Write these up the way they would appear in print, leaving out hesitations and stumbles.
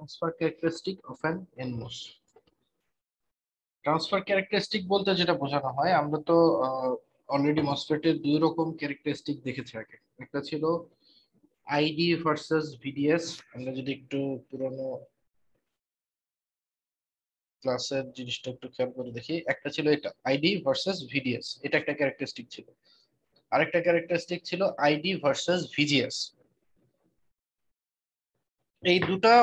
Transfer characteristic of an NMOS. Transfer characteristic বলতে যেটা বোঝানো হয়, আমরা তো অলরেডি মসফেটের দুই রকম ক্যারেক্টারিস্টিক দেখেছি আগে। একটা ছিল আইডি ভার্সেস ভিডিএস। আমরা যদি একটু পুরনো ক্লাসের জিনিসটা একটু খেয়াল করে দেখি, একটা ছিল এটা আইডি ভার্সেস ভিডিএস, এটা একটা ক্যারেক্টারিস্টিক ছিল। আরেকটা ক্যারেক্টারিস্টিক ছিল আইডি ভার্সেস ভিজিএস। এই দুটা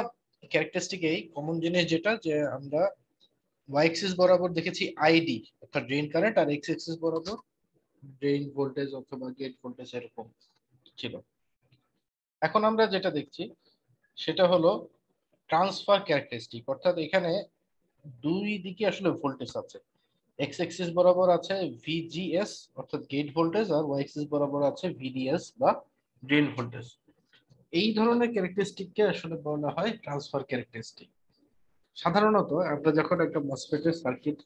ক্যারেক্টারিস্টিকেই কমন জিনিস যেটা, যে আমরা ওয়াই এক্সিস বরাবর দেখেছি আইডি অর্থাৎ ড্রেন কারেন্ট, আর এক্স এক্সিস বরাবর ড্রেন ভোল্টেজ অথবা গেট ভোল্টেজ এরকম ছিল। এখন আমরা যেটা দেখছি সেটা হলো ট্রান্সফার ক্যারেক্টারিস্টিক, অর্থাৎ এখানে দুই দিকে আসলে ভোল্টেজ আছে। এক্স এক্সিস বরাবর আছে ভিজিএস অর্থাৎ গেট ভোল্টেজ, আর ওয়াই এক্সিস বরাবর আছে ভিডিএস বা ড্রেন ভোল্টেজ। এই ধরনের ক্যারেক্টারিস্টিককে আসলে বলা হয় ট্রান্সফার ক্যারেক্টারিস্টিক। সাধারণত আমরা যখন একটা মসফেটের সার্কিট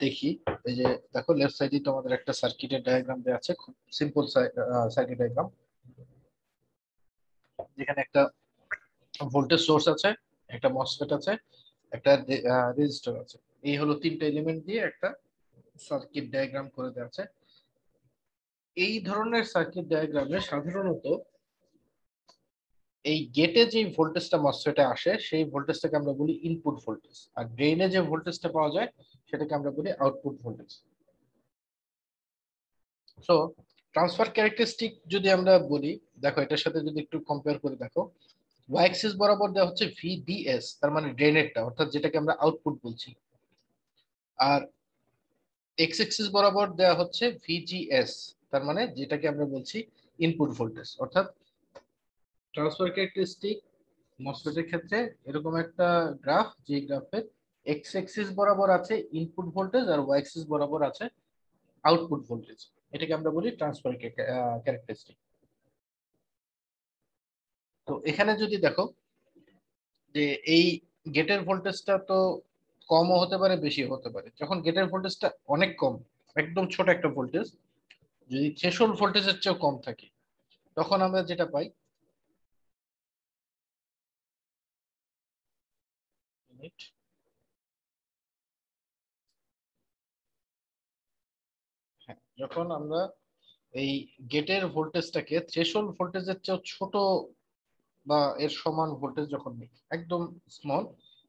দেখি, এই যে দেখো লেফট সাইডে তো আমাদের একটা সার্কিটের ডায়াগ্রাম দেওয়া আছে, খুব সিম্পল সার্কিট ডায়াগ্রাম, যেখানে একটা ভোল্টেজ সোর্স আছে, একটা মসফেট আছে, একটা রেজিস্টর আছে। এই হলো তিনটা এলিমেন্ট দিয়ে একটা সার্কিট ডায়াগ্রাম করে দেওয়া আছে। এই ধরনের সার্কিট ডায়াগ্রামে সাধারণত এই গেটে যে ভোল্টেজটা মসফেটে আসে সেই ভোল্টেজটাকে আমরা বলি ইনপুট ভোল্টেজ, আর ড্রেনে যে ভোল্টেজটা পাওয়া যায় সেটাকে আমরা বলি output voltage. So transfer characteristic যদি আমরা বলি, দেখো এটার সাথে যদি একটু কম্পেয়ার করে দেখো, ওয়াই অ্যাক্সিস বরাবর দেওয়া হচ্ছে ভিডিএস, তার মানে ড্রেনেরটা অর্থাৎ যেটাকে আমরা আউটপুট বলছি, আর এক্স অ্যাক্সিস বরাবর দেওয়া হচ্ছে ভিজিএস, তার মানে যেটাকে আমরা বলছি ইনপুট ভোল্টেজ। অর্থাৎ ট্রান্সফার ক্যারেক্টারিস্টিক মসফেটের ক্ষেত্রে এরকম একটা গ্রাফ, যে গ্রাফের এক্স অ্যাক্সিস বরাবর আছে ইনপুট ভোল্টেজ আর ওয়াই অ্যাক্সিস বরাবর আছে আউটপুট ভোল্টেজ, এটাকে আমরা বলি ট্রান্সফার ক্যারেক্টারিস্টিক। তো এখানে যদি দেখো যে এই গেটের ভোল্টেজটা তো কমও হতে পারে বেশি হতে পারে। যখন গেটের ভোল্টেজটা অনেক কম, একদম ছোট একটা ভোল্টেজ, যদি থ্রেশহোল্ড ভোল্টেজের চেয়েও কম থাকে, তখন আমরা যেটা পাই, হ্যাঁ, যখন আমরা এই গেটের ভোল্টেজটাকে থ্রেশহোল্ড ভোল্টেজের চেয়েও ছোট বা এর সমান ভোল্টেজ যখন নেই, একদম স্মল,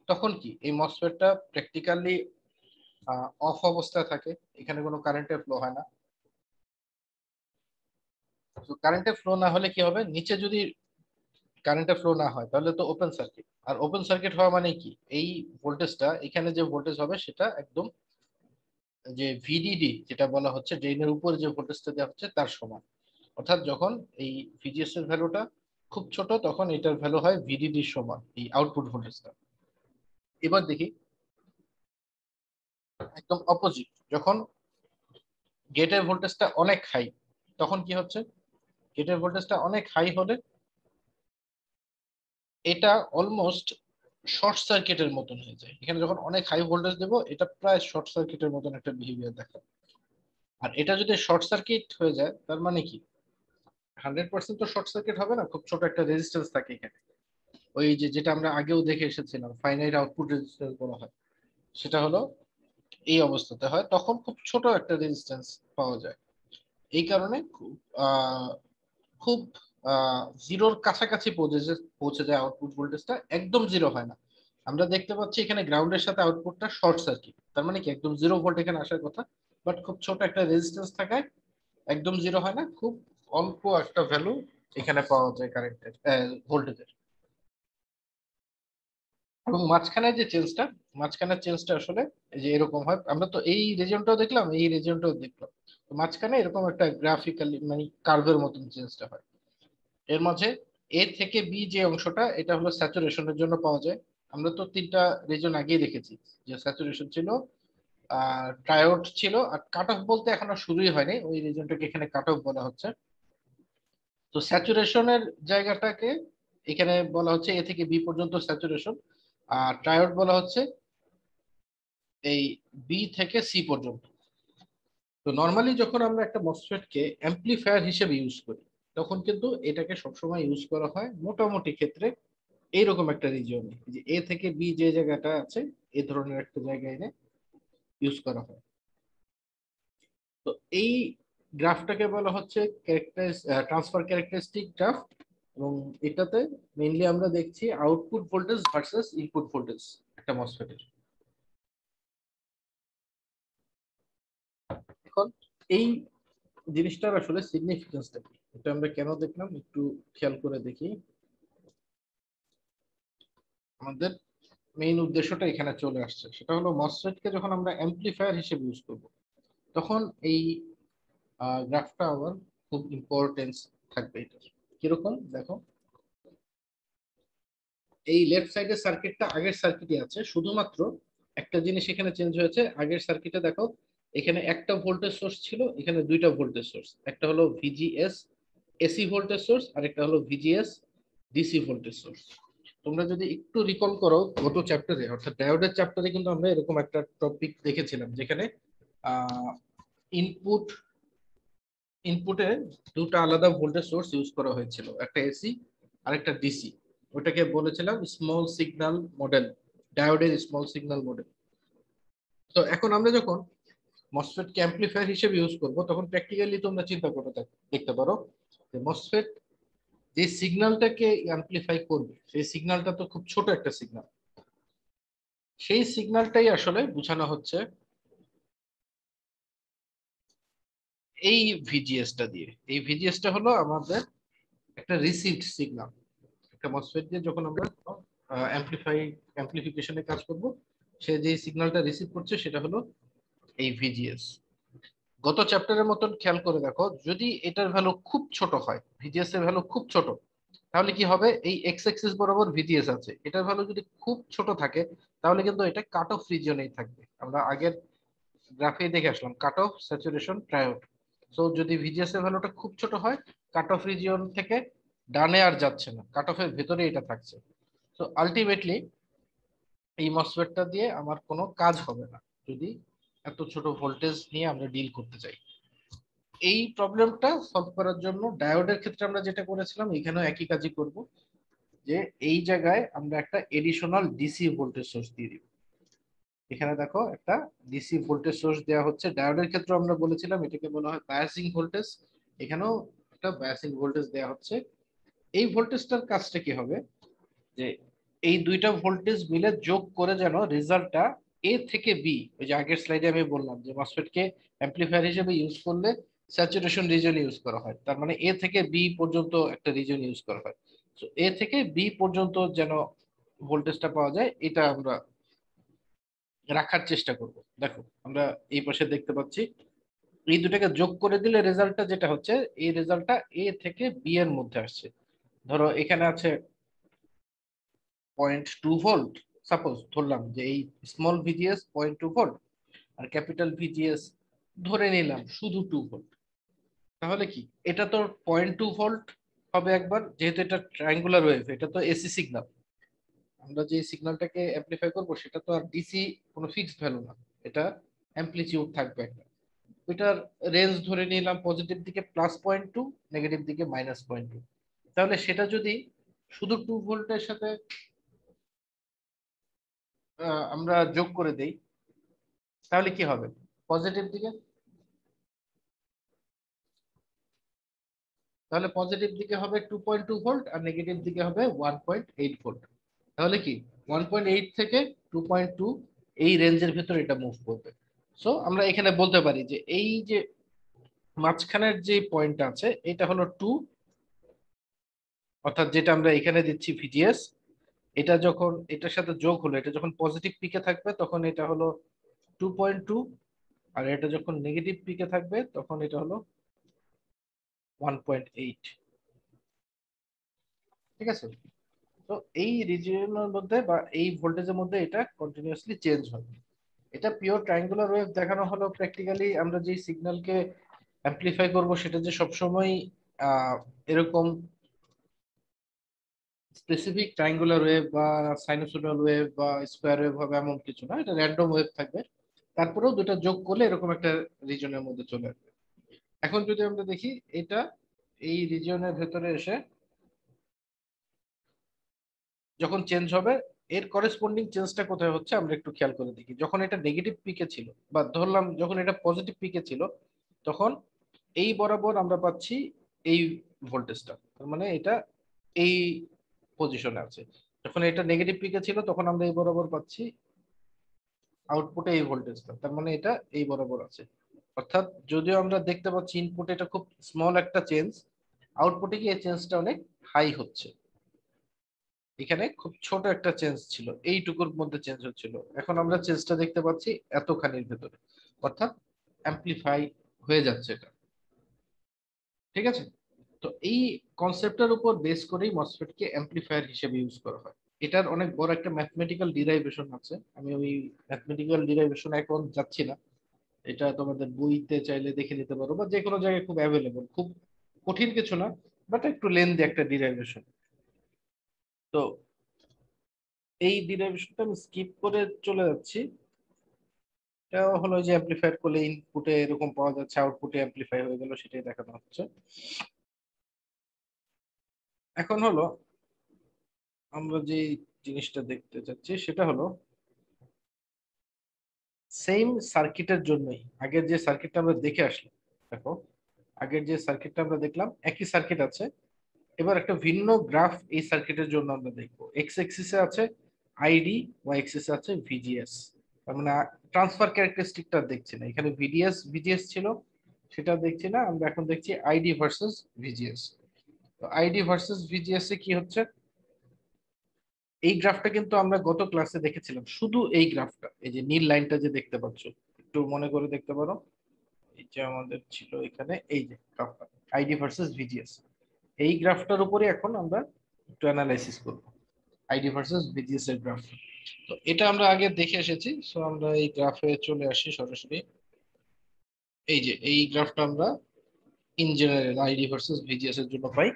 তখন কি এই মসফেটটা প্র্যাকটিক্যালি অফ অবস্থায় থাকে, এখানে কোনো কারেন্টের ফ্লো হয় না। তো কারেন্টের ফ্লো না হলে কি হবে, নিচে যদি কারেন্টের ফ্লো না হয় তাহলে তো ওপেন সার্কিট, আর ওপেন সার্কিট হওয়া মানে কি, এই ভোল্টেজটা এখানে যে ভোল্টেজ হবে সেটা একদম যে ভিডিডি যেটা বলা হচ্ছে ড্রেনের উপরে যে ভোল্টেজটা দেওয়া হচ্ছে তার সমান। অর্থাৎ যখন এই ভিজিএস এর ভ্যালুটা খুব ছোট, তখন এটার ভ্যালু হয় ভিডিডির সমান, এই আউটপুট ভোল্টেজটা। এবার দেখি একদম অপোজিট, যখন গেটের ভোল্টেজটা অনেক হাই, তখন কি হচ্ছে, গেটের ভোল্টেজটা অনেক হাই হলে এটা অলমোস্ট শর্ট সার্কিটের মতন হয়ে যায়। এখানে যখন অনেক হাই ভোল্টেজ দেবো, এটা প্রায় শর্ট সার্কিটের মতন একটা বিহেভিয়ার দেখায়। আর এটা যদি শর্ট সার্কিট হয়ে যায় তার মানে কি, 100% তো শর্ট সার্কিট হবে না, খুব ছোট একটা রেজিস্ট্যান্স থাকে এখানে। ওই যে যেটা আমরা আগেও দেখে এসেছিলাম ফাইনাইট আউটপুট রেজিস্ট্যান্স বলা হয়, সেটা হলো এই অবস্থাতে হয়, তখন খুব ছোট একটা রেজিস্ট্যান্স পাওয়া যায়। এই কারণে খুব জিরোর কাছাকাছি পৌঁছে যায় আউটপুট ভোল্টেজটা, একদম জিরো হয় না। আমরা দেখতে পাচ্ছি এখানে গ্রাউন্ডের সাথে আউটপুটটা শর্ট সার্কিট, তার মানে কি একদম জিরো ভোল্ট এখানে আসার কথা, বাট খুব ছোট একটা রেজিস্ট্যান্স থাকায় একদম জিরো হয় না, খুব অল্প একটা ভ্যালু এখানে পাওয়া যায় কারেন্টের, ভোল্টেজের। এবং মাঝখানের চেঞ্জটা আসলে এই যে এরকম হয়, আমরা তো এই রিজিয়নটাও দেখলাম, এই রিজিয়নটাও দেখলাম, তো মাঝখানে এরকম একটা গ্রাফিক্যালি মানে কার্ভের মতন চেঞ্জটা হয়। এর মাঝে এ থেকে বি যে অংশটা, এটা হলো স্যাচুরেশনের জন্য পাওয়া যায়। আমরা তো তিনটা রিজন আগেই দেখেছি, যে স্যাচুরেশন ছিল, ট্রায়োড ছিল, আর কাট অফ বলতে এখনো শুরুই হয়নি, ওই রিজনটাকে এখানে কাট অফ বলা হচ্ছে। তো স্যাচুরেশনের জায়গাটাকে এখানে বলা হচ্ছে এ থেকে বি পর্যন্ত স্যাচুরেশন, আর ট্রায়োড বলা হচ্ছে এই বি থেকে সি পর্যন্ত। তো নর্মালি যখন আমরা একটা মসফেটকে অ্যাম্পলিফায়ার হিসেবে ইউজ করি, তখন কিন্তু এটাকে সবসময় ইউজ করা হয় মোটামুটি ক্ষেত্রে এইরকম একটা রিজিয়নে, যে এ থেকে বি যে জায়গাটা আছে এই ধরনের একটা জায়গায় এনে ইউজ করা হয়। তো এই গ্রাফটাকে বলা হচ্ছে ট্রান্সফার ক্যারেক্টারিস্টিক গ্রাফ। এবং এটাতে মেইনলি আমরা দেখছি output voltage versus input voltage একটা মসফেটের। এখন এই জিনিসটার আসলে সিগনিফিকেন্সটা কি, এটা আমরা কেন দেখলাম একটু খেয়াল করে দেখি। আমাদের মেইন উদ্দেশ্যটা এখানে চলে আসছে, সেটা হলো মসফেটকে যখন আমরা অ্যাম্পলিফায়ার হিসেবে ইউজ করব, তখন এই গ্রাফটা আবার খুব ইম্পর্টেন্স থাকবে এটার। কিরকম দেখো, এই লেফট সাইডের সার্কিটটা আগের সার্কিটই আছে, শুধুমাত্র একটা জিনিস এখানে চেঞ্জ হয়েছে। আগের সার্কিটে দেখো এখানে একটা ভোল্টেজ সোর্স ছিল, এখানে দুইটা ভোল্টেজ সোর্স, একটা হলো ভিজিএস এসি ভোল্টেজ সোর্স আর একটা হলো ভিজিএস ডিসি ভোল্টেজ সোর্স। তোমরা যদি একটু রিকল করো গত চ্যাপ্টারে অর্থাৎ ডায়োডের চ্যাপ্টারে কিন্তু আমরা এরকম একটা টপিক দেখেছিলাম, যেখানে ইনপুট ইনপুটে দুটো আলাদা ভোল্টেজ সোর্স ইউজ করা হয়েছিল, একটা এসি আর একটা ডিসি। ওটাকে বলেছিলাম স্মল সিগন্যাল মডেল, ডায়োডের স্মল সিগন্যাল মডেল। তো এখন আমরা যখন মসফেট কে অ্যাম্পলিফায়ার হিসেবে ইউজ করব, তখন প্র্যাকটিক্যালি তোমরা চিন্তা করে দেখতে পারো যে মসফেট যে সিগন্যালটাকে অ্যাম্পলিফাই করবে সেই সিগন্যালটা তো খুব ছোট একটা সিগন্যাল। সেই সিগন্যালটাই আসলে বোঝানো হচ্ছে এই ভিজিএসটা দিয়ে। এই ভিজিএসটা হলো আমাদের একটা রিসিভড সিগন্যাল। একটা মসফেট দিয়ে যখন আমরা অ্যাম্পলিফিকেশনে কাজ করব, সে যে সিগন্যালটা রিসিভ করছে সেটা হলো এই ভিজিএস। গত চ্যাপ্টারের মতন খেয়াল করে দেখো, যদি এটার ভ্যালু খুব ছোট হয়, ভিজিএস এর ভ্যালু খুব ছোট, তাহলে কি হবে, এই এক্স অ্যাক্সিস বরাবর ভিজিএস আছে, এটার ভ্যালু যদি খুব ছোট থাকে তাহলে কিন্তু এটা কাট অফ রিজিয়নেই থাকবে। আমরা আগের গ্রাফে দেখে আসলাম cut off saturation triode. So যদি ভিজিএস এর ভ্যালুটা খুব ছোট হয়, কাট অফ রিজিয়ন থেকে ডানে আর যাচ্ছে না, কাট অফের ভেতরে এটা থাকছে। তো আলটিমেটলি এই মসফেটটা দিয়ে আমার কোনো কাজ হবে না যদি এত ছোট ভোল্টেজ নিয়ে আমরা ডিল করতে চাই। এই প্রবলেমটা সলভ করার জন্য ডায়োডের ক্ষেত্রে আমরা যেটা করেছিলাম এখানেও একই কাজই করব, যে এই জায়গায় আমরা একটা এডিশনাল ডিসি ভোল্টেজ সোর্স দিয়ে দিব। এখানে দেখো একটা ডিসি ভোল্টেজ সোর্স দেওয়া হচ্ছে। ডায়োডের ক্ষেত্রে আমরা বলেছিলাম এটাকে বলা হয় বায়াসিং ভোল্টেজ, এখানেও একটা বায়াসিং ভোল্টেজ দেওয়া হচ্ছে। এই ভোল্টেজটার কাজটা কি হবে, যে এই দুইটা ভোল্টেজ মিলে যোগ করে যেন রেজাল্টটা এ থেকে বি, ওই যে আগের স্লাইডে আমি বললাম যে মসফেটকে অ্যাম্পলিফায়ার হিসেবে ইউজ করলে স্যাচুরেশন রিজন ইউজ করা হয়, তার মানে এ থেকে বি পর্যন্ত একটা রিজন ইউজ করা হয়। তো এ থেকে বি পর্যন্ত যেন ভোল্টেজটা পাওয়া যায়, এটা আমরা রাখার চেষ্টা করব। দেখো আমরা এই পাশে দেখতে পাচ্ছি এই দুটাকে যোগ করে দিলে রেজাল্টটা যেটা হচ্ছে, এই রেজাল্টটা এ থেকে বি এর মধ্যে আসছে। ধরো এখানে আছে 0.2 ভোল্ট, সাপোজ ধরলাম যে এই স্মল ভিজিএস 0.2 ভোল্ট আর ক্যাপিটাল ভিজিএস ধরে নিলাম শুধু 2 ভোল্ট। তাহলে কি এটা তো 0.2 ভোল্ট হবে একবার, যেহেতু এটা ট্রায়াঙ্গুলার ওয়েভ, এটা তো এসি সিগন্যাল। আমরা যে সিগন্যালটাকে অ্যামপ্লিফাই করব সেটা তো আর ডিসি কোনো ফিক্সড ভ্যালু না, এটা অ্যামপ্লিটিউড থাকবে একটা। ওইটার রেঞ্জ ধরে নিলাম পজিটিভ দিকে +0.2, নেগেটিভ দিকে -0.2। তাহলে সেটা যদি শুধু 2 ভোল্টের সাথে আমরা যোগ করে দেই, তাহলে কি হবে, পজিটিভ দিকে, তাহলে পজিটিভ দিকে হবে 2.2 ভোল্ট আর নেগেটিভ দিকে হবে 1.8 ভোল্ট। তাহলে কি 1.8 থেকে 2.2 এই রেঞ্জের ভিতর এটা মুভ করবে। সো আমরা এখানে বলতে পারি যে এই যে মাঝখানের যে পয়েন্টটা আছে এটা হলো 2, অর্থাৎ যেটা আমরা এখানে দিচ্ছি ভিজিএস, এটা যখন এটার সাথে যোগ হলো, এটা যখন পজিটিভ পিকে থাকবে তখন এটা হলো 2.2, আর এটা যখন নেগেটিভ পিকে থাকবে তখন এটা হলো 1.8। ঠিক আছে, তো এই রিজিয়নের মধ্যে বা এই ভোল্টেজের মধ্যে এটা কন্টিনিউয়াসলি চেঞ্জ হবে। এটা পিওর ট্রায়াঙ্গুলার ওয়েভ দেখানো হলো। প্র্যাকটিক্যালি আমরা যে সিগন্যালকে অ্যামপ্লিফাই করব সেটা যে সবসময় এরকম স্পেসিফিক ট্রায়াঙ্গুলার ওয়েভ বা সাইনোসয়েডাল ওয়েভ বা স্কোয়ার ওয়েভ হবে এমন কিছু না, এটা র্যান্ডম ওয়েভ থাকবে। তারপরেও দুটা যোগ করলে এরকম একটা রিজনের মধ্যে চলে আসবে। এখন যদি আমরা দেখি এটা এই রিজিয়নের ভেতরে এসে যখন চেঞ্জ হবে এর করেসপন্ডিং চেঞ্জটা কোথায় হচ্ছে আমরা একটু খেয়াল করে দেখি। যখন এটা নেগেটিভ পিকে ছিল, বা ধরলাম যখন এটা পজিটিভ পিকে ছিল, তখন এই বরাবর আমরা পাচ্ছি এই ভোল্টেজটা, তার মানে এটা এই পজিশনে আছে। যখন এটা নেগেটিভ পিকে ছিল তখন আমরা এই বরাবর পাচ্ছি আউটপুটে এই ভোল্টেজটা, তার মানে এটা এই বরাবর আছে। অর্থাৎ যদিও আমরা দেখতে পাচ্ছি ইনপুটে এটা খুব স্মল একটা চেঞ্জ, আউটপুটে গিয়ে চেঞ্জটা অনেক হাই হচ্ছে। এখানে খুব ছোট একটা চেঞ্জ ছিল, এইটুকুর মধ্যে চেঞ্জ হচ্ছিল, এখন আমরা চেঞ্জটা দেখতে পাচ্ছি এতখানির ভেতরে, অর্থাৎ অ্যাম্পলিফাই হয়ে যাচ্ছে এটা। ঠিক আছে, তো এই কনসেপ্টের উপর বেস করেই মসফেট কে অ্যাম্পলিফায়ার হিসেবে ইউজ করা হয়। এটার অনেক বড় একটা ম্যাথমেটিক্যাল ডিরাইভেশন আছে, আমি ওই ম্যাথমেটিক্যাল ডিরাইভেশন এখন যাচ্ছি না। এটা তোমাদের বইতে চাইলে দেখে নিতে পারো, বা যে কোনো জায়গায় খুব অ্যাভেলেবল, খুব কঠিন কিছু না, বাট একটু লেন্দি একটা ডিরাইভেশন। তো এই ডিরাইভেশনটা আমি স্কিপ করে চলে যাচ্ছি। এটা হলো যে অ্যাম্পলিফায়ার করলে ইনপুটে এরকম পাওয়া যাচ্ছে, আউটপুটে অ্যাম্পলিফাই হয়ে গেল, সেটাই দেখানো হচ্ছে। এখন হলো আমরা যে জিনিসটা দেখতে চাচ্ছি সেটা হলো সেম সার্কিটের জন্যই আগের যে সার্কিটটা আমরা দেখে আসলাম। দেখো, আগের যে সার্কিটটা আমরা দেখলাম একই সার্কিট আছে, এবার একটা ভিন্ন গ্রাফ এই সার্কিটের জন্য আমরা দেখবো। এক্স এক্সিসে আছে আইডি, ওয়াই এক্সিসে আছে ভিজিএস। তার মানে ট্রান্সফার ক্যারেক্টারিস্টিকটা দেখছি না, এখানে ভিডিএস ভিজিএস ছিল সেটা দেখছি না, আমরা এখন দেখছি আইডি ভার্সেস ভিজিএস। তো আইডি ভার্সেস ভিজিএস এ কি হচ্ছে, এই গ্রাফটা কিন্তু আমরা গত ক্লাসে দেখেছিলাম, শুধু এই গ্রাফটা, এই যে নীল লাইনটা যে দেখতে পাচ্ছ, একটু মনে করে দেখতে পারো। এই যে আমাদের ছিল এখানে এই যে গ্রাফটা, আইডি ভার্সেস ভিজিএস, এই গ্রাফটার উপরে এখন আমরা একটু অ্যানালাইসিস করব, আইডি ভার্সেস ভিজিএস এর গ্রাফ। তো এটা আমরা আগে দেখে এসেছি, সো আমরা এই গ্রাফে চলে আসি সরাসরি। এই যে এই গ্রাফটা আমরা in general ID versus VGS এর জন্য পাই।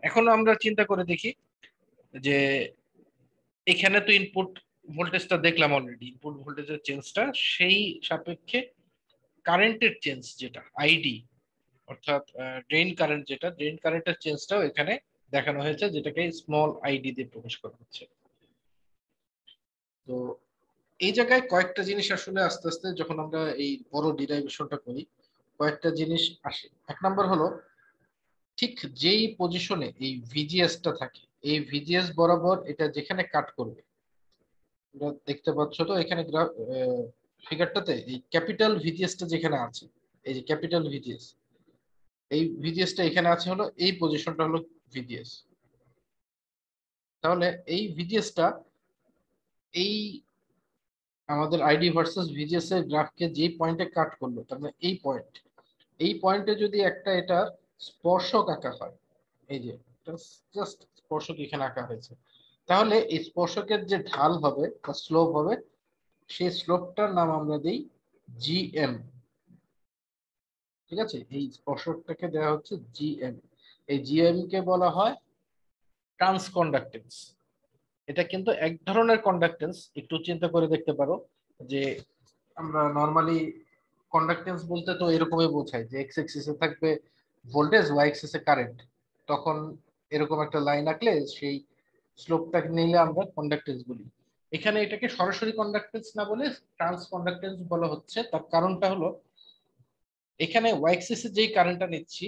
এখন আমরা চিন্তা করে দেখি যে এখানে তো ইনপুট ভোল্টেজটা দেখলাম অলরেডি, ইনপুট ভোল্টেজের চেঞ্জটা, সেই সাপেক্ষে কারেন্টের চেঞ্জ যেটা আইডি, অর্থাৎ ড্রেন কারেন্ট, যেটা ড্রেন কারেন্টের চেঞ্জটাও এখানে দেখানো হয়েছে, যেটাকে স্মল আইডি দিয়ে প্রকাশ করা হচ্ছে। তো এই জায়গায় কয়েকটা জিনিস আসলে আস্তে আস্তে যখন আমরা এই বড় ডিরাইভেশনটা করি, কয়েকটা জিনিস আসে। এক নম্বর হলো, ঠিক যেই পজিশনে এই ভিজিএসটা থাকে, এই ভিজিএস বরাবর এটা যেখানে কাট করবে, তোমরা দেখতে পাচ্ছ তো এখানে ফিগারটাতে এই ক্যাপিটাল ভিজিএসটা যেখানে আছে, এই যে ক্যাপিটাল ভিজিএস, এই ভিজিএসটা এখানে আছে, হলো এই পজিশনটা হলো ভিজিএস। তাহলে এই ভিজিএসটা এই আমাদের আইডি ভার্সেস ভিজিএস এর গ্রাফকে যে পয়েন্টে কাট করলো, তার মানে এই পয়েন্ট, এই পয়েন্টে যদি একটা এটা স্পর্শক আঁকা হয়, এই যে জাস্ট স্পর্শক এখানে আঁকা হয়েছে, তাহলে এই স্পর্শকের যে ঢাল হবে বা স্লোপ হবে, সেই স্লোপটার নাম আমরা দিই জিএম। ঠিক আছে, এই স্পর্শকটাকে দেওয়া হচ্ছে জিএম। এই জিএম কে বলা হয় ট্রান্সকন্ডাক্টেন্স। এটা কিন্তু এক ধরনের কন্ডাক্টেন্স, একটু চিন্তা করে দেখতে পারো যে আমরা নর্মালি কন্ডাক্টেন্স বলতে তো এরকমই বোঝায় যে এক্স এক্সিসে থাকবে ভোল্টেজ, ওয়াই এক্সিসে কারেন্ট, তখন এরকম একটা লাইন আঁকলে সেই স্লোপটাকে নিলে আমরা কন্ডাক্টেন্স বলি। এখানে এটাকে সরাসরি কন্ডাক্টেন্স না বলে ট্রান্স কন্ডাক্টেন্স বলা হচ্ছে। তার কারণটা হলো, এখানে ওয়াই এক্সিসে যেই কারেন্টটা নিচ্ছি,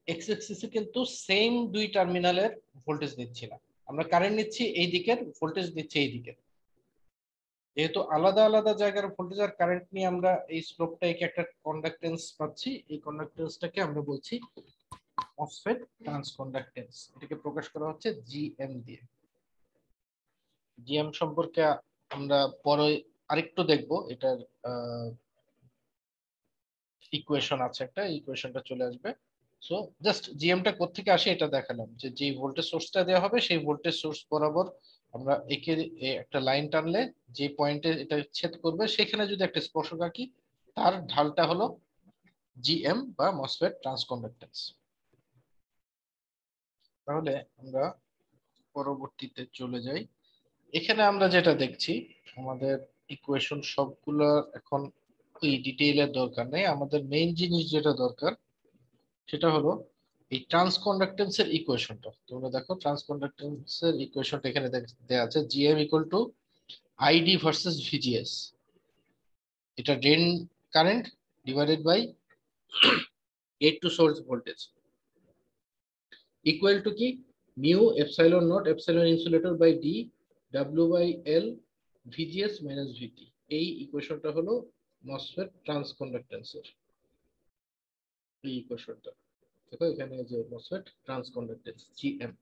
এক্স এক্সিসে কিন্তু সেম দুই টার্মিনালের ভোল্টেজ নিচ্ছি না, আমরা কারেন্ট নিচ্ছি এই দিকের, ভোল্টেজ নিচ্ছি এই দিকের। যেহেতু আলাদা আলাদা জায়গার ভোল্টেজ আর কারেন্ট নিয়ে আমরা এই স্লোপটাকে একটা কন্ডাক্টেন্স পাচ্ছি, এই কন্ডাক্টেন্সটাকে আমরা বলছি মসফেট ট্রান্সকন্ডাক্টেন্স। এটাকে প্রকাশ করা হচ্ছে জিএম দিয়ে। জিএম সম্পর্কে আমরা পরে আরেকটু দেখবো, এটার ইকুয়েশন আছে, একটা ইকুয়েশনটা চলে আসবে। সো জাস্ট জিএমটা কোত্থেকে আসে এটা দেখালাম, যে যে ভোল্টেজ সোর্সটা দেওয়া হবে সেই ভোল্টেজ সোর্স বরাবর আমরা একে একটা লাইন টানলে যে পয়েন্টে এটা ছেদ করবে সেখানে যদি একটা স্পর্শক আঁকি, তার ঢালটা হলো জিএম বা মসফেট ট্রান্সকন্ডাক্টেন্স। তাহলে আমরা পরবর্তীতে চলে যাই। এখানে আমরা যেটা দেখছি, আমাদের ইকুয়েশন সবগুলো এখন ওই ডিটেইলের দরকার নেই, আমাদের মেইন জিনিস যেটা দরকার সেটা হলো এই ট্রান্সকন্ডাক্টেন্সের ইকুয়েশনটা তোমরা দেখো, ট্রান্সকন্ডাক্টেন্সের ইকুয়েশনটা এখানে দেয়া আছে, GM equal to ID versus VGS. এটা drain current divided by gate to source voltage equal to কি, mu epsilon nought epsilon insulator by D W by L VGS minus VT. এই ইকুয়েশনটা হলো মসফেট ট্রান্সকন্ডাক্টেন্সের এই ইকুয়েশনটা। দেখো এখানে যে মসফেট ট্রান্সকন্ডাক্টেন্স জিএম।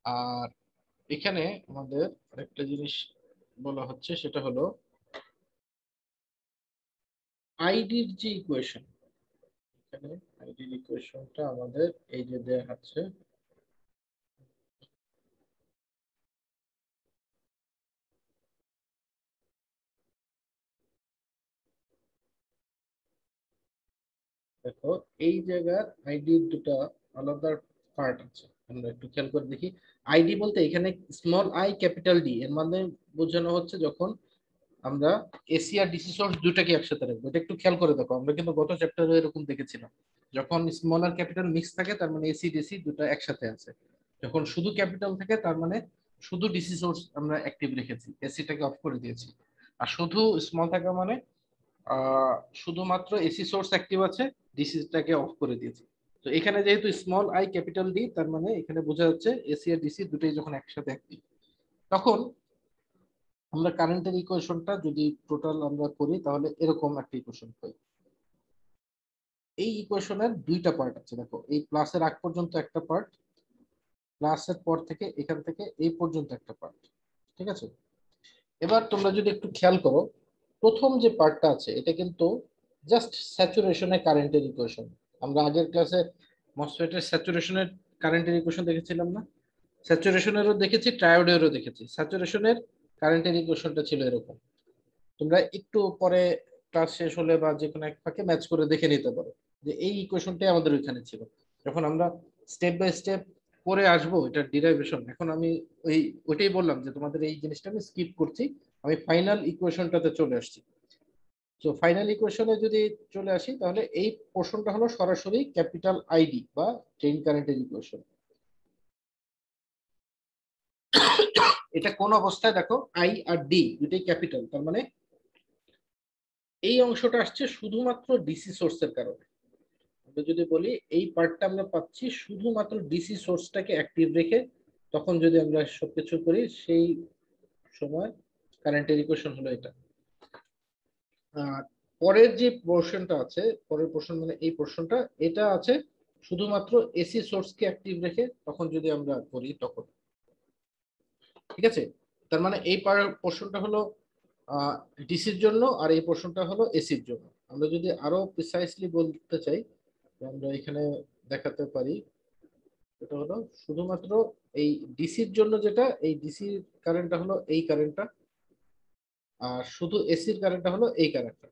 আর এখানে আমাদের আরেকটা জিনিস বলা হচ্ছে, সেটা হলো আইডির যে ইকুয়েশন, এখানে আইডির ইকুয়েশনটা আমাদের এই যে দেয়া আছে, দেখো এই জায়গার আইডির দুটো আলাদা পার্ট আছে, আমরা একটু খেয়াল করে দেখি। আইডি বলতে এখানে স্মল আই ক্যাপিটাল ডি এর মানে বোঝানো হচ্ছে যখন আমরা এসি আর ডিসি সোর্স দুটাকে একসাথে রাখবো। এটা একটু খেয়াল করে দেখো, আমরা কিন্তু গত চ্যাপ্টারে এরকম দেখেছিলাম, যখন স্মল আর ক্যাপিটাল মিক্স থাকে তার মানে এসি ডিসি দুটো একসাথে আছে, যখন শুধু ক্যাপিটাল থাকে তার মানে শুধু ডিসি সোর্স আমরা অ্যাক্টিভ রেখেছি, এসিটাকে অফ করে দিয়েছি। আর শুধু স্মল থাকা মানে শুধুমাত্র এসি সোর্স অ্যাক্টিভ আছে, ডিসিটাকে অফ করে দিয়েছি। তো এখানে যেহেতু স্মল আই ক্যাপিটাল ডি, তার মানে এখানে বোঝা যাচ্ছে এসি আর ডিসি দুটোই যখন একসাথে অ্যাক্টিভ, তখন আমরা কারেন্টের ইকুয়েশনটা যদি টোটাল আমরা করি তাহলে এরকম একটা ইকুয়েশন পাই। এই ইকুয়েশনের দুইটা পার্ট আছে, দেখো এই প্লাসের আগ পর্যন্ত একটা পার্ট, প্লাসের পর থেকে এখান থেকে এই পর্যন্ত একটা পার্ট, ঠিক আছে। এবার তোমরা যদি একটু খেয়াল করো, প্রথম যে পার্টটা আছে এটা কিন্তু জাস্ট স্যাচুরেশনে কারেন্টের ইকুয়েশন। আমরা আগের ক্লাসে মসফেটের স্যাচুরেশনের কারেন্টের ইকুয়েশন দেখেছিলাম না? স্যাচুরেশনেরও দেখেছি, ট্রায়োডেরও দেখেছি। স্যাচুরেশনের কারেন্টের ইকুয়েশনটা ছিল এরকম, তোমরা একটু পরে ক্লাস শেষ হলে বা যে কোনো এক ফাঁকে ম্যাচ করে দেখে নিতে পারো যে এই ইকুয়েশনটাই আমাদের ওইখানে ছিল। যখন আমরা স্টেপ বাই স্টেপ করে আসবো এটা ডিরাইভেশন, এখন আমি ওই ওইটাই বললাম যে তোমাদের এই জিনিসটা আমি স্কিপ করছি, আমি ফাইনাল ইকুয়েশনটাতে চলে আসছি। তো ফাইনাল ইকুয়েশনে যদি চলে আসি তাহলে এই পোর্শনটা হলো সরাসরি ক্যাপিটাল আইডি বা চেইন কারেন্টের ইকুয়েশন। এটা কোন অবস্থায়, দেখো আই আর ডি দুটোই ক্যাপিটাল, তার মানে এই অংশটা আসছে শুধুমাত্র ডিসি সোর্সের কারণে। আমরা যদি বলি এই পার্টটা আমরা পাচ্ছি শুধুমাত্র ডিসি সোর্সটাকে অ্যাক্টিভ রেখে, তখন যদি আমরা সবকিছু করি সেই সময় কারেন্টের ইকুয়েশন হলো এটা। আর পরের যে পোর্শনটা আছে, পরের পোর্শন মানে এই পোর্শনটা, এটা আছে শুধুমাত্র এসি সোর্সকে অ্যাক্টিভ রেখে, তখন যদি আমরা করি তখন, ঠিক আছে। তার মানে এই পোর্শনটা হলো ডিসির জন্য আর এই পোর্শনটা হলো এসির জন্য। আমরা যদি আরো প্রিসাইসলি বলতে চাই, আমরা এখানে দেখাতে পারি, এটা হলো শুধুমাত্র এই ডিসির জন্য, যেটা এই ডিসির কারেন্টটা হলো এই কারেন্টটা, আর শুধু এসির কারেন্টটা হলো এই কারেন্টটা।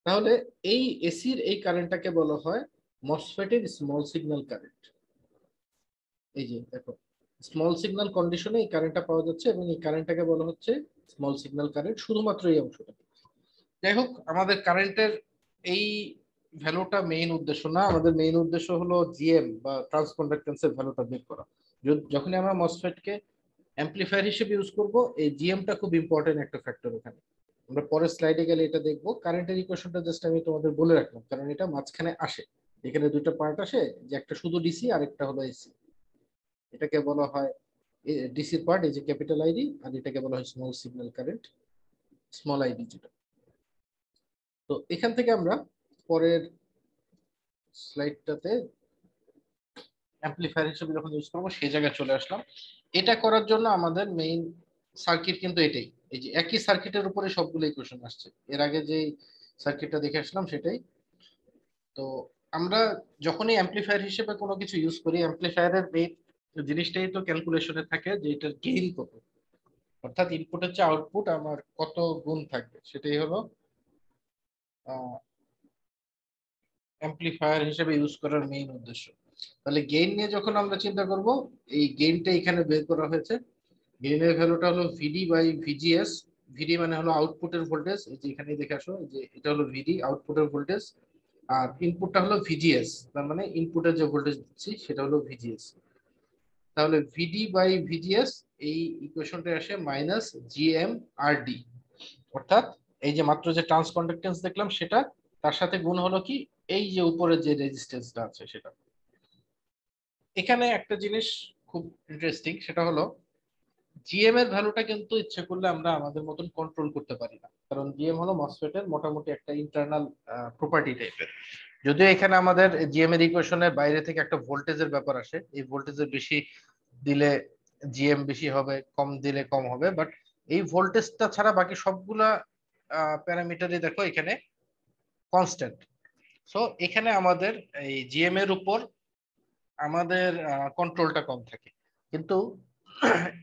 তাহলে এই এসির এই কারেন্টটাকে বলা হয় মসফেটের স্মল সিগন্যাল কারেন্ট। এই যে দেখো, স্মল সিগন্যাল কন্ডিশনে এই কারেন্টটা পাওয়া যাচ্ছে এবং এই কারেন্টটাকে বলা হচ্ছে স্মল সিগন্যাল কারেন্ট, শুধুমাত্র এই অংশটা। যাই হোক, আমাদের কারেন্টের এই ভ্যালুটা মেইন উদ্দেশ্য না, আমাদের মেইন উদ্দেশ্য হলো জিএম বা ট্রান্সকন্ডাক্টেন্সের ভ্যালুটা বের করা। যখনই আমরা মসফেটকে অ্যাম্পলিফায়ার হিসেবে ইউজ করব, এই জিএমটা খুব ইম্পর্টেন্ট একটা ফ্যাক্টর এখানে। আমরা পরের স্লাইডে গেলে এটা দেখবো। কারেন্টের ইকুয়েশনটা জাস্ট আমি তোমাদের বলে রাখলাম, কারণ এটা মাঝখানে আসে। এখানে দুইটা পার্ট আসে, যে একটা শুধু ডিসি আর একটা হলো এসি। এটাকে বলা হয় ডিসির পার্ট, এই যে ক্যাপিটাল আইডি, আর এটাকে বলা হয় small signal current, small ID যেটা। তো এখান থেকে আমরা পরের স্লাইডটাতে অ্যাম্পলিফায়ার হিসেবে যখন ইউজ করবো সেই জায়গায় চলে আসলাম। এটা করার জন্য আমাদের মেইন সার্কিট কিন্তু এটাই, এই যে একই সার্কিটের উপরে সবগুলো ইকুয়েশন আসছে। এর আগে যে সার্কিটটা দেখে আসলাম সেটাই। তো আমরা যখনই অ্যাম্পলিফায়ার হিসেবে কোনো কিছু ইউজ করি, অ্যাম্পলিফায়ারের মেইন জিনিসটাই তো ক্যালকুলেশনে থাকে যে এটার গেইন কত, অর্থাৎ ইনপুটের চেয়ে আউটপুট আমার কত গুণ থাকবে, সেটাই হলো অ্যাম্পলিফায়ার হিসেবে ইউজ করার মেইন উদ্দেশ্য। তাহলে গেইন নিয়ে যখন আমরা চিন্তা করব, এই গেইনটা এখানে বের করা হয়েছে। গেইনের ভ্যালুটা হলো ভিডি বাই ভিজিএস। ভিডি মানে হলো আউটপুটের ভোল্টেজ, এই যে এখানে দেখে আসো, যে এটা হলো ভিডি আউটপুটের ভোল্টেজ, আর ইনপুটটা হলো ভিজিএস, তার মানে ইনপুটের যে ভোল্টেজ দিচ্ছি সেটা হলো ভিজিএস। তাহলে ভিডি বাই ভিজিএস, এই ইকুয়েশনটা আসে মাইনাস জিএম আর ডি, অর্থাৎ এই যে মাত্র যে ট্রান্স কন্ডাক্টেন্স দেখলাম সেটা, তার সাথে গুণ হলো কি এই যে উপরে যে রেজিস্ট্যান্সটা আছে সেটা। এখানে একটা জিনিস খুব ইন্টারেস্টিং, সেটা হলো জিএম এর ভ্যালুটা কিন্তু ইচ্ছে করলে আমরা আমাদের মতন কন্ট্রোল করতে পারি না, কারণ জিএম হলো মসফেটের মোটামুটি একটা ইন্টারনাল প্রপার্টি টাইপের। যদিও এখানে আমাদের জিএম এর ইকুয়েশনের বাইরে থেকে একটা ভোল্টেজের ব্যাপার আসে, এই ভোল্টেজের বেশি দিলে জিএম বেশি হবে, কম দিলে কম হবে, বাট এই ভোল্টেজটা ছাড়া বাকি সবগুলা প্যারামিটারই দেখো এখানে কনস্ট্যান্ট। সো এখানে আমাদের এই জিএম এর উপর আমাদের কন্ট্রোলটা কম থাকে। কিন্তু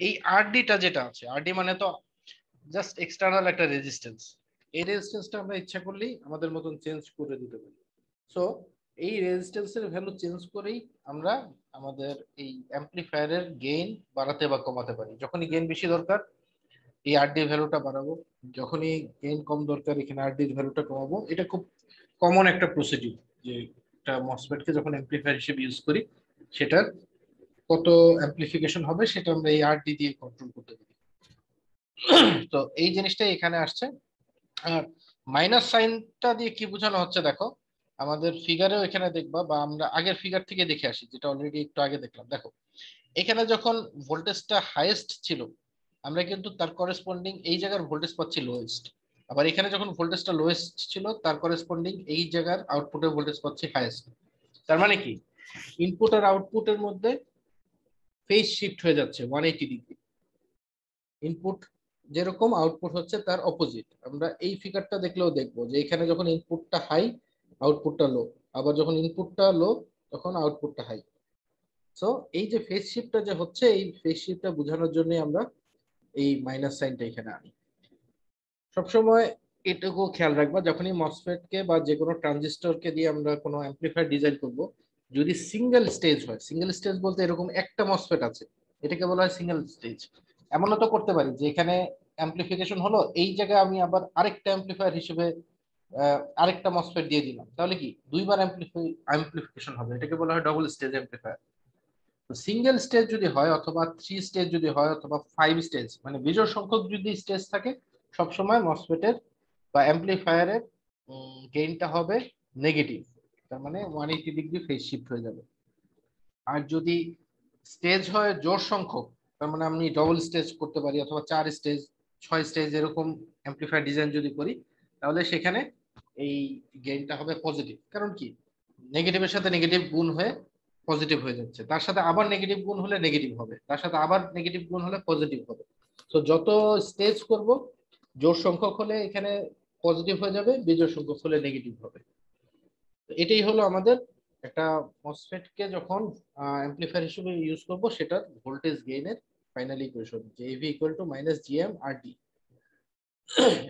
এই আরডিটা যেটা আছে, আরডি মানে তো জাস্ট এক্সটার্নাল একটা রেজিস্ট্যান্স, এই রেজিস্ট্যান্সটা আমরা ইচ্ছা করলেই আমাদের মতন চেঞ্জ করে দিতে পারি। সো এই রেজিস্ট্যান্সের ভ্যালু চেঞ্জ করেই আমরা আমাদের এই অ্যাম্পলিফায়ারের গেইন বাড়াতে বা কমাতে পারি। যখনই গেইন বেশি দরকার এই আরডি ভ্যালুটা বাড়াবো, যখনই গেইন কম দরকার এখানে আরডির ভ্যালুটা কমাবো। এটা খুব কমন একটা প্রসিডিউর, যে একটা মসফেটকে যখন অ্যাম্পলিফায়ার হিসেবে ইউজ করি সেটার কত অ্যাম্পলিফিকেশন হবে সেটা আমরা এই আরডি দিয়ে কন্ট্রোল করতে পারি। তো এই জিনিসটাই এখানে আসছে। আর মাইনাস সাইনটা দিয়ে কি বোঝানো হচ্ছে দেখো, আমাদের ফিগারেও এখানে দেখবা, বা আমরা আগের ফিগার থেকে দেখে আসি যেটা অলরেডি একটু আগে দেখলাম। দেখো এখানে যখন ভোল্টেজটা হাইয়েস্ট ছিল আমরা কিন্তু তার করেসপন্ডিং এই জায়গার ভোল্টেজ পাচ্ছি লোয়েস্ট, আবার এখানে যখন ভোল্টেজটা লোয়েস্ট ছিল তার করেসপন্ডিং এই জায়গার আউটপুটের ভোল্টেজ পাচ্ছি হাইয়েস্ট। তার মানে কি ইনপুট আর আউটপুটের মধ্যে ফেজ শিফট হয়ে যাচ্ছে 180 ডিগ্রি। ইনপুট যেরকম আউটপুট হচ্ছে তার অপোজিট। আমরা এই ফিগারটা দেখলেও দেখবো যে এখানে যখন ইনপুটটা হাই আউটপুটটা লো, আবার যখন ইনপুটটা লো তখন আউটপুটটা হাই। সো এই যে ফেজ শিফটটা যে হচ্ছে, এই ফেজ শিফটটা বোঝানোর জন্য আমরা এই মাইনাস সাইনটা এখানে আনি। সবসময় এটুকু খেয়াল রাখবা যখনই মসফেট কে বা যে কোনো ট্রানজিস্টরকে দিয়ে আমরা কোনো অ্যাম্পলিফায়ার ডিজাইন করব, যদি সিঙ্গেল স্টেজ হয়, সিঙ্গেল স্টেজ বলতে এরকম একটা মসফেট আছে এটাকে বলা হয় সিঙ্গেল স্টেজ। এমনও তো করতে পারি যে এখানে অ্যাম্পলিফিকেশন হলো, এই জায়গায় আমি আবার আরেকটা অ্যাম্পলিফায়ার হিসেবে আরেকটা মসফেট দিয়ে দিলাম, তাহলে কি দুইবার অ্যাম্পলিফিকেশন হবে, এটাকে বলা হয় ডবল স্টেজ অ্যাম্পলিফায়ার। তো সিঙ্গেল স্টেজ যদি হয় অথবা 3 স্টেজ যদি হয় অথবা 5 স্টেজ, মানে বিজোড় সংখ্যক যদি স্টেজ থাকে, সবসময় মসফেটের বা অ্যাম্পলিফায়ারের গেইনটা হবে নেগেটিভ, তার মানে 180 ডিগ্রি ফেজ শিফট হয়ে যাবে। আর যদি স্টেজ হয় জোড় সংখ্যক, তার মানে আমি ডবল স্টেজ করতে পারি অথবা 4 স্টেজ 6 স্টেজ এরকম অ্যাম্পলিফায়ার ডিজাইন যদি করি, তাহলে সেখানে এই গেইনটা হবে পজিটিভ। কারণ কি নেগেটিভের সাথে নেগেটিভ গুণ হয়ে পজিটিভ হয়ে যাচ্ছে, তার সাথে আবার নেগেটিভ গুণ হলে নেগেটিভ হবে, তার সাথে আবার নেগেটিভ গুণ হলে পজিটিভ হবে। তো যত স্টেজ করব জোড় সংখ্যক হলে এখানে পজিটিভ হয়ে যাবে, বিজোড় সংখ্যক হলে নেগেটিভ হবে। তো এটাই হলো আমাদের একটা মসফেট কে যখন অ্যাম্পলিফায়ার হিসেবে ইউজ করব সেটার ভোল্টেজ গেইনের ফাইনাল ইকুয়েশন, যে AV equal to minus GM R D.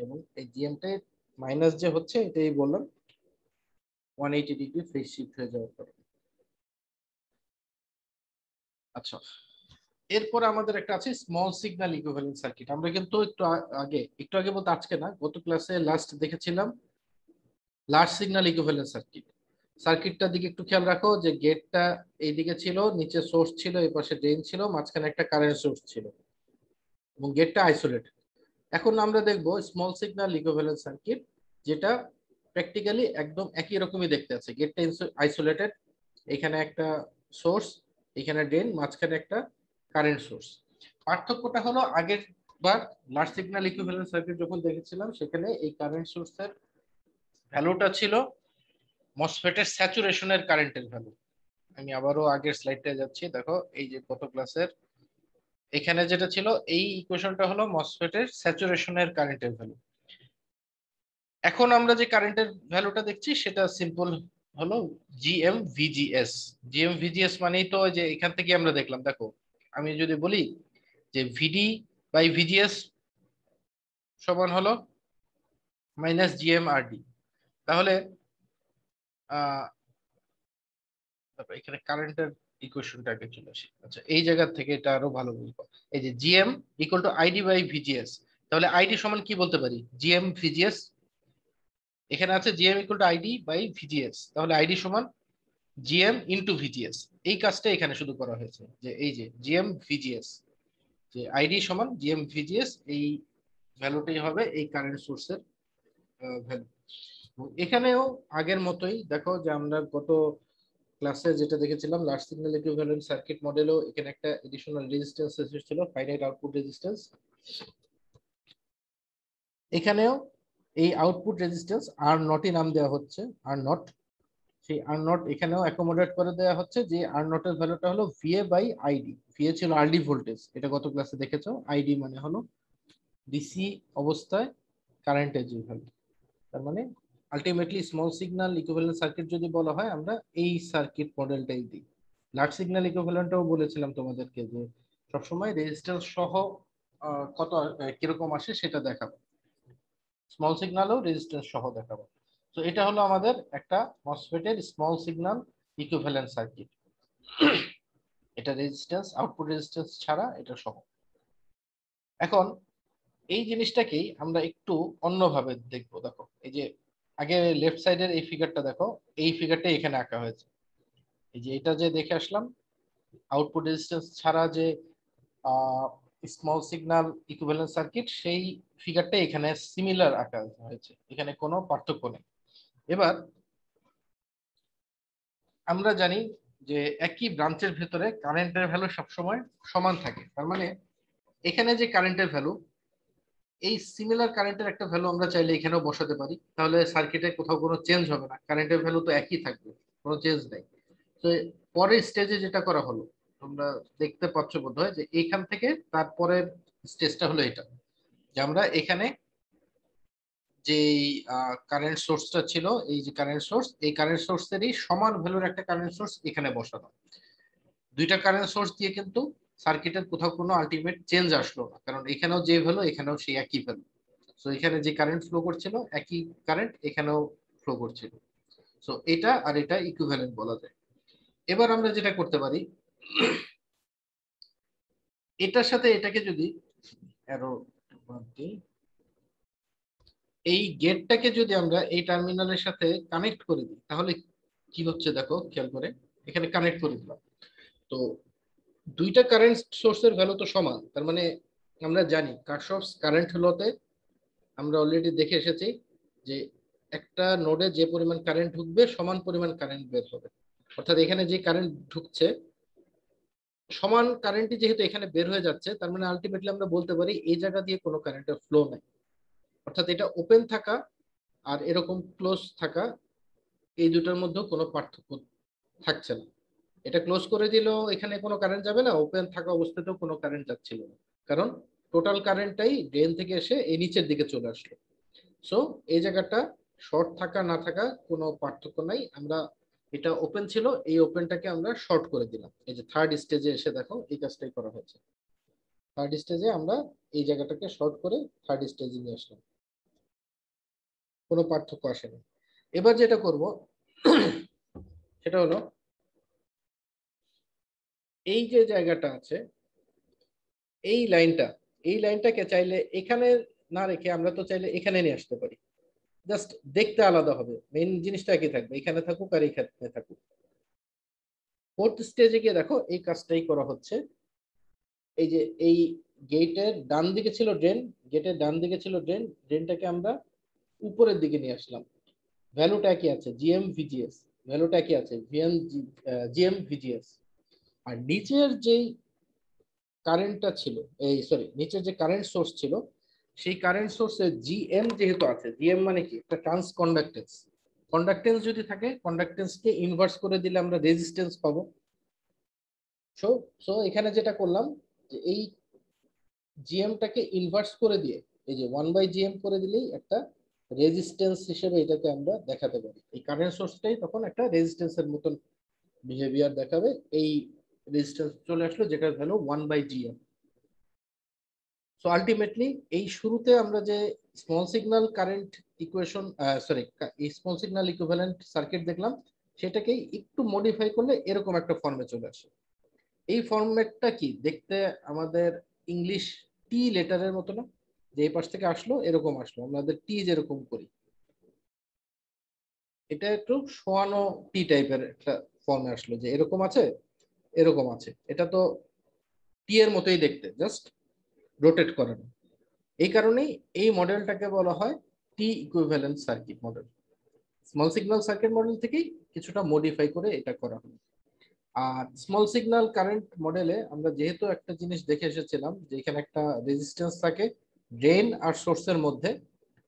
এবং এই জিএমটা মাইনাস যে হচ্ছে এটাই বললাম 180 ডিগ্রি ফেজ শিফট হয়ে যাওয়ার পর। আচ্ছা, এরপর আমাদের একটা আছে স্মল সিগন্যাল ইকুইভ্যালেন্ট সার্কিট। আমরা কিন্তু একটু আগে বলতে আজকে না, গত ক্লাসে লাস্ট দেখেছিলাম লার্জ সিগন্যাল ইকুইভ্যালেন্ট সার্কিট। সার্কিটটার দিকে একটু খেয়াল রাখো যে গেটটা এইদিকে ছিল, নিচে সোর্স ছিল, এই পাশে ড্রেন ছিল, মাঝখানে একটা কারেন্ট সোর্স ছিল এবং গেটটা আইসোলেটেড। এখন আমরা দেখবো স্মল সিগন্যাল ইকুইভ্যালেন্ট সার্কিট, যেটা প্র্যাকটিক্যালি একদম একই রকমই দেখতে আছে। গেটটা আইসোলেটেড, এখানে একটা সোর্স, এখানে ড্রেন, মাঝখানে একটা কারেন্ট সোর্স। পার্থক্যটা হলো আগের বার লার্জ সিগন্যাল ইকুইভ্যালেন্ট সার্কিট যখন দেখেছিলাম সেখানে এই কারেন্ট সোর্সের ভ্যালুটা ছিল মসফেটের স্যাচুরেশনের কারেন্টের ভ্যালু। আমি আবারও আগের স্লাইডটা যাচ্ছি, দেখো এই যে গত ক্লাসের এখানে যেটা ছিল এই ইকুয়েশনটা হলো মসফেটের স্যাচুরেশনের কারেন্টের ভ্যালু। এখন আমরা যে কারেন্টের ভ্যালুটা দেখছি সেটা সিম্পল হলো জিএম ভিজিএস। জিএম ভিজিএস মানেই তো যে এখান থেকে আমরা দেখলাম, দেখো আমি যদি বলি যে ভিডি বাই ভিজিএস সমান হলো মাইনাস জিএম আর ডি, তাহলে এখানে কারেন্টের ইকুয়েশনটা আগে চলে আসি। আচ্ছা, এই জায়গা থেকে এটা আরো ভালো বুঝবো। এই যে GM equal to ID by VGS, তাহলে আইডি সমান কি বলতে পারি, জিএম ভিজিএস। এখানে আছে GM equal to ID by VGS, তাহলে আইডি সমান জিএম ইন্টু ভিজিএস। এই কাজটা এখানে শুধু করা হয়েছে, যে এই যে জিএম ভিজিএস, যে আইডি সমান জিএম ভিজিএস, এই ভ্যালুটাই হবে এই কারেন্ট সোর্সের ভ্যালু। এখানেও আগের মতোই দেখো, যে আমরা গত ক্লাসে যেটা দেখেছিলাম লার্জ সিগন্যাল ইকুইভ্যালেন্ট সার্কিট মডেলও এখানে একটা এডিশনাল রেজিস্ট্যান্স ছিল, ফাইনাইট আউটপুট রেজিস্ট্যান্স। এখানেও এই আউটপুট রেজিস্ট্যান্স আর নটই নাম দেওয়া হচ্ছে, আর নট। সেই আর নট এখানেও অ্যাকোমোডেট করে দেওয়া হচ্ছে, যে আর নটের ভ্যালুটা হলো ভিএ বাই আইডি। ভিএ ছিল আরডি ভোল্টেজ, এটা গত ক্লাসে দেখেছো। আইডি মানে হলো ডিসি অবস্থায় কারেন্টের যে ভ্যালু। তার মানে ultimately small signal equivalent circuit যদি বলা হয়, আমরা এই সার্কিট মডেলটাই দিই। লার্জ সিগন্যাল ইকুইভ্যালেন্টও বলেছিলাম তোমাদেরকে, যে সবসময় রেজিস্ট্যান্স সহ কত কিরকম আসে সেটা দেখাবো, স্মল সিগন্যালও রেজিস্ট্যান্স সহ দেখাবো। তো এটা হলো আমাদের একটা মসফেটের স্মল সিগন্যাল ইকুইভ্যালেন্ট সার্কিট। এটা রেজিস্ট্যান্স, আউটপুট রেজিস্ট্যান্স ছাড়া এটা সহ। এখন এই জিনিসটাকেই আমরা একটু অন্যভাবে দেখবো। দেখো এই যে আগে লেফট সাইডের এই ফিগারটা দেখো, এই ফিগারটা এখানে আঁকা হয়েছে। এই যে এটা যে দেখে আসলাম আউটপুট রেজিস্ট্যান্স ছাড়া যে স্মল সিগন্যাল ইকুইভ্যালেন্ট সার্কিট, সেই ফিগারটা এখানে সিমিলার আঁকা হয়েছে, এখানে কোনো পার্থক্য নেই। এবার আমরা জানি যে একই ব্রাঞ্চের ভেতরে কারেন্টের ভ্যালু সবসময় সমান থাকে। তার মানে এখানে যে কারেন্টের ভ্যালু, এই সিমিলার কারেন্টের একটা ভ্যালু আমরা চাইলে এখানেও বসাতে পারি, তাহলে সার্কিটে কোথাও কোনো চেঞ্জ হবে না, কারেন্টের ভ্যালু তো একই থাকবে, কোনো চেঞ্জ নেই। তো পরের স্টেজে যেটা করা হলো, তোমরা দেখতে পাচ্ছ বোধহয়, যে এইখান থেকে তারপরের স্টেজটা হলো এটা, যে আমরা এখানে যে কারেন্ট সোর্সটা ছিল, এই যে কারেন্ট সোর্স, এই কারেন্ট সোর্সেরই সমান ভ্যালুর একটা কারেন্ট সোর্স এখানে বসানো। দুইটা কারেন্ট সোর্স দিয়ে কিন্তু সার্কিটের কোথাও কোনো আলটিমেট চেঞ্জ আসলো না, কারণ এখানেও যে ভ্যালু এখানেও সেই একই ভ্যালু। সো এখানে যে কারেন্ট ফ্লো করছিল একই কারেন্ট এখানেও ফ্লো করছিল। সো এটা আর এটা ইকুইভ্যালেন্ট বলা যায়। এবার আমরা যেটা করতে পারি, এটার সাথে এটাকে যদি অ্যারো দিই, এই গেটটাকে যদি আমরা এই টার্মিনালের সাথে কানেক্ট করে দিই, তাহলে কি হচ্ছে দেখো খেয়াল করে, এখানে কানেক্ট করে দিলাম। তো দুইটা কারেন্ট সোর্সের ভ্যালু তো সমান, তার মানে আমরা জানি কারশফস কারেন্ট লতে আমরা অলরেডি দেখে এসেছি, যে একটা নোডে যে পরিমাণ কারেন্ট ঢুকবে সমান পরিমাণ কারেন্ট বের হবে। অর্থাৎ এখানে যে কারেন্ট ঢুকছে সমান কারেন্টই যেহেতু এখানে বের হয়ে যাচ্ছে, তার মানে আলটিমেটলি আমরা বলতে পারি এই জায়গা দিয়ে কোনো কারেন্টের ফ্লো নাই। অর্থাৎ এটা ওপেন থাকা আর এরকম ক্লোজ থাকা, এই দুটোর মধ্যে কোনো পার্থক্য থাকছে না। এটা ক্লোজ করে দিলেও এখানে কোনো কারেন্ট যাবে না, ওপেন থাকা অবস্থাতেও কোনো কারেন্ট যাচ্ছিল না, কারণ টোটাল কারেন্টটাই ড্রেন থেকে এসে এই নিচের দিকে চলে আসলো। সো এই জায়গাটা শর্ট থাকা না থাকা কোনো পার্থক্য নাই। আমরা এটা ওপেন ছিল, এই ওপেনটাকে আমরা শর্ট করে দিলাম। এই যে থার্ড স্টেজে এসে দেখো এই কাজটাই করা হয়েছে। থার্ড স্টেজে আমরা এই জায়গাটাকে শর্ট করে থার্ড স্টেজে নিয়ে আসলাম, কোনো পার্থক্য আসেনি। এবার যেটা করব সেটা হলো এই যে জায়গাটা আছে, এই লাইনটা, এই লাইনটাকে চাইলে এখানে না রেখে আমরা তো চাইলে এখানে নিয়ে আসতে পারি। জাস্ট দেখতে আলাদা হবে, মেইন জিনিসটা একই থাকবে, এখানে থাকুক আর এখানে থাকুক। ফোর্থ স্টেজে গিয়ে দেখো এই কাজটাই করা হচ্ছে। এই যে এই গেটের ডান দিকে ছিল ড্রেন, গেটের ডান দিকে ছিল ড্রেন, ড্রেনটাকে আমরা উপরের দিকে নিয়ে আসলাম। ভ্যালুটা কি আছে, জিএম ভিজিএস, ভ্যালুটা কি আছে ভিএম জিএম ভিজিএস। আর নিচের যেই কারেন্টটা ছিল, এই সরি নিচের যে কারেন্ট সোর্স ছিল, সেই কারেন্ট সোর্সে জিএম যেহেতু আছে, জিএম মানে কি একটা ট্রান্স কন্ডাক্টেন্স। কন্ডাক্টেন্স যদি থাকে, কন্ডাক্টেন্সকে ইনভার্স করে দিলে আমরা রেজিস্ট্যান্স পাবো। সো সো এখানে যেটা করলাম, যে এই জিএমটাকে ইনভার্স করে দিয়ে, এই যে 1/GM করে দিলেই একটা রেজিস্ট্যান্স হিসেবে এটাকে আমরা দেখাতে পারি। এই কারেন্ট সোর্সটাই তখন একটা রেজিস্ট্যান্সের মতন বিহেভিয়ার দেখাবে। এই রেজিস্ট্যান্স চলে আসলো যেটার ভ্যালু 1/GM। সো আলটিমেটলি এই শুরুতে আমরা যে small signal current equation, sorry small signal equivalent circuit দেখলাম, সেটাকেই একটু মডিফাই করলে এরকম একটা ফর্মে চলে আসে। এই ফরম্যাটটা কি দেখতে আমাদের ইংলিশ টি লেটারের মতো না, যে এই পাশ থেকে আসলো এরকম আসলো, আমাদের টি যেরকম করি, এটা একটু শোয়ানো টি টাইপের একটা ফর্মে আসলো, যে এরকম আছে এরকম আছে, এটা তো টি এর মতোই দেখতে, জাস্ট রোটেট করানো। এই কারণেই এই মডেলটাকে বলা হয় T equivalent circuit model. Small signal circuit model থেকেই কিছুটা মডিফাই করে এটা করা হলো। আর স্মল সিগন্যাল কারেন্ট মডেলে আমরা যেহেতু একটা জিনিস দেখে এসেছিলাম যে এখানে একটা রেজিস্ট্যান্স থাকে ড্রেন আর সোর্সের মধ্যে,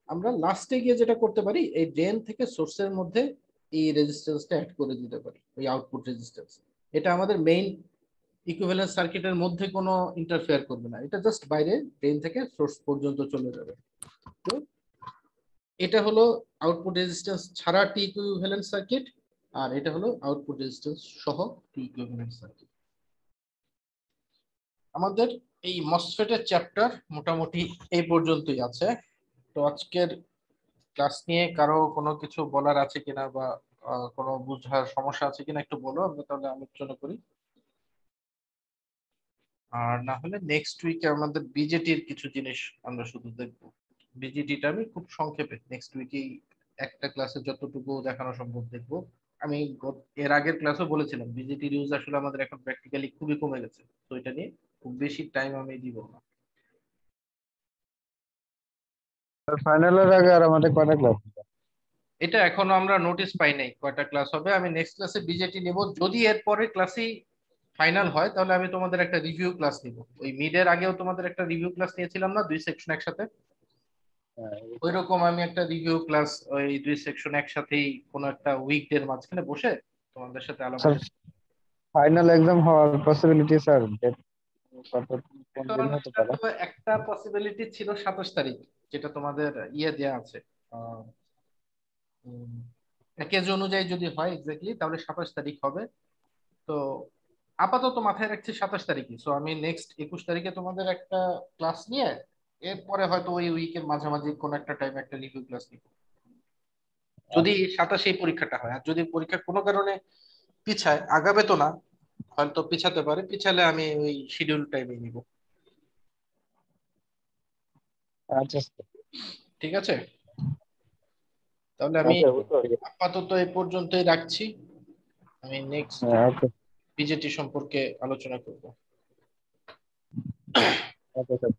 আমরা লাস্টে গিয়ে যেটা করতে পারি এই ড্রেন থেকে সোর্সের মধ্যে এই রেজিস্ট্যান্সটা অ্যাড করে দিতে পারি, ওই আউটপুট রেজিস্ট্যান্স। এটা আমাদের মেইন ইকুইভ্যালেন্স সার্কিটের মধ্যে কোনো ইন্টারফেয়ার করবে না, এটা জাস্ট বাইরে ড্রেন থেকে সোর্স পর্যন্ত চলে যাবে। তো এটা হলো আউটপুট রেজিস্ট্যান্স ছাড়া টি ইকুইভ্যালেন্ট সার্কিট, আর এটা হলো আউটপুট রেজিস্ট্যান্স সহ টি ইকুইভ্যালেন্ট সার্কিট। আমাদের এই মসফেটের চ্যাপ্টার মোটামুটি এই পর্যন্তই আছে। তো আজকের ক্লাস নিয়ে কারো কোনো কিছু বলার আছে কিনা, বা কোনো বুঝার সমস্যা আছে কিনা একটু বলো, আমরা তাহলে আলোচনা করি। আর না হলে নেক্সট উইকে আমাদের বিজেটির কিছু জিনিস আমরা শুধু দেখবো। বিজেটিটা আমি খুব সংক্ষেপে নেক্সট উইকেই একটা ক্লাসে যতটুকু দেখানো সম্ভব দেখবো। আমি এর আগের ক্লাসও বলেছিলাম বিজেটির ইউজ আসলে আমাদের এখন প্র্যাকটিক্যালি খুবই কমে গেছে, তো এটা নিয়ে খুব বেশি টাইম আমি দিব না। ফাইনালের আগে আর আমাদের কয়টা ক্লাস? এটা এখনো আমরা নোটিস পাই নাই কয়টা ক্লাস হবে। আমি নেক্সট ক্লাসে বিজেটি নিব, যদি এর পরের ক্লাসেই ফাইনাল হয় তাহলে আমি তোমাদের একটা রিভিউ ক্লাস নিব। ওই মিডের আগেও তোমাদের একটা রিভিউ ক্লাস নিয়েছিলাম না, 2 সেকশন একসাথে, ওই রকম আমি একটা রিভিউ ক্লাস ওই 2 সেকশন একসাথেই কোনো একটা উইকডের মাঝখানে বসে তোমাদের সাথে আলাপ স্যার, আলোচনা। ফাইনাল এক্সাম হওয়ার পসিবিলিটি স্যার কোন এখন দিন হতে এটা পারে? তো একটা পসিবিলিটি ছিল 27 তারিখ, যেটা তোমাদের ইয়ে দেয়া আছে প্যাকেজ অনুযায়ী যদি হয় এক্স্যাক্টলি তাহলে 27 তারিখ হবে। তো আপাতত মাথায় রাখছি 27 তারিখই। সো আমি নেক্সট 21 তারিখে তোমাদের একটা ক্লাস নিয়ে এরপরে হয়তো ওই উইকের মাঝামাঝি কোন একটা টাইম একটা রিভিউ ক্লাস নিব, যদি 27 পরীক্ষাটা হয়। আর যদি পরীক্ষা কোনো কারণে পিছায়, আগাবে তো না, হয়তো পিছাতে পারে, পিছালে আমি ওই শিডিউল টাইমে নিব। আচ্ছা স্যার। ঠিক আছে, তাহলে আমি আচ্ছা, বুঝতে পারছি। আপাতত এই পর্যন্তই রাখছি। আমি নেক্সট হ্যাঁ, ওকে। বিজেটি সম্পর্কে আলোচনা করব। Okay sir.